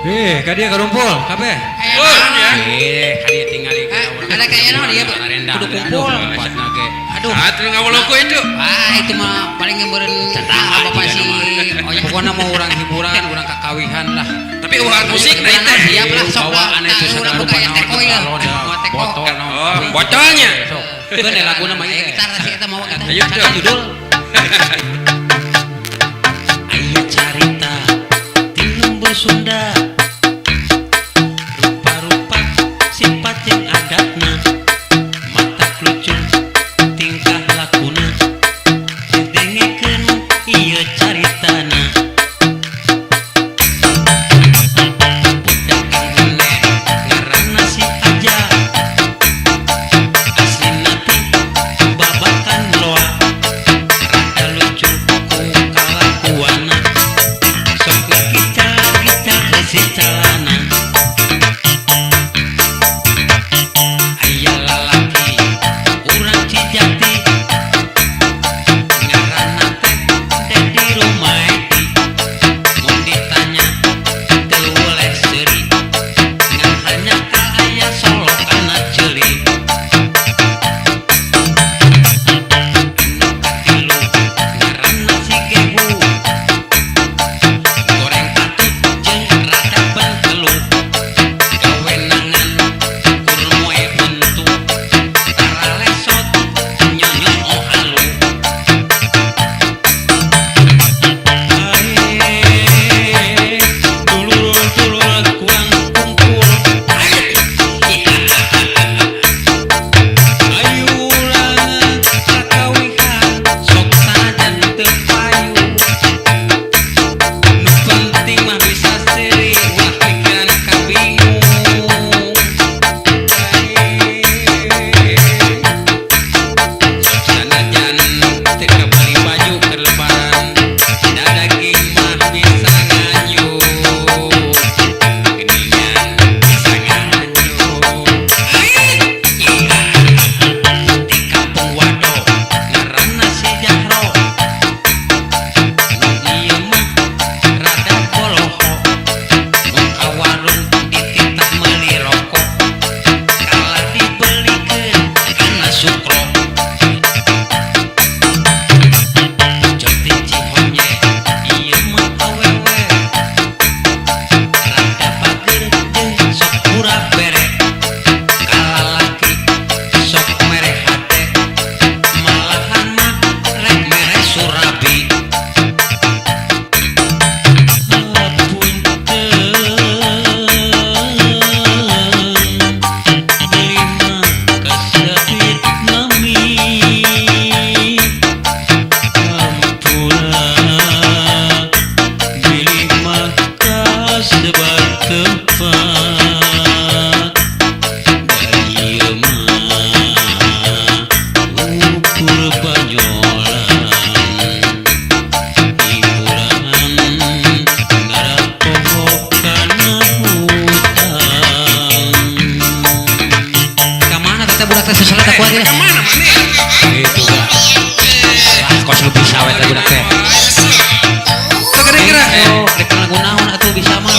Ka dia karumpul kabeh. Ya. Ka dia tinggal di Ada kayaknya nama dia kudu kumpul. Aduh. Atuh ngawaloko itu. Itu mah paling ngemeureun bapak sih. Oh ya pokoknya mau urang hiburan, urang kakawihan lah. Tapi uang musik nah itu. Siap lah sok bawaan itu urang segala buka ya teko ya. botol. Oh, botolnya. Itu nih lagu namanya. Gitar sih eta mau kita. Ayo, Cari judul. Aya carita di lembur Sunda, rupa-rupa sifat yang adatna, mata lucu tingkah lakuna, didengekeun ieu caritana. Budak Indonesia ngaranna si Aja, aslina teh babakan loa, rada lucu ku kalakuana, sok gitar si calana. Aya lalaki urang Cijati, ngaranna teh Dedi Rumaedi, mun ditanya teu weleh seuri, ngan hanyakal aya solokana ceuli. Anu katilu ngaranna si Gehu, goreng patut jeung rada bengkeluh, gawenangan kur moe buntu, tara lesot nyonyong halu. Dulur-dulur kurang kumpul, ayuran kakawihan sok sajan teu payu. Nu penting mah bisa seuri, ulah pikiran kabingung. Sok sanajan teu kabeli baju keur lebaran, da daging mah bisa nganyuh, geningan bisa nganyuh. Di kampung Wado ngaranna si Jahro, ieu mah rada boloho, mun ka warung dititah meuli rokok, kalah dibelikeun kana sukro. Joti Cihonye ieu mah awewe, rada bager jeung sok pura bere, kalalaki sok mere hate, malahan mah rek mere surabi. Kamana kita budak teh sesalat aku aja. Mana mana? Itu gak. Kos lebih sawet lagu teh. Kira-kira. Rek lagu naon atuh bisa mah.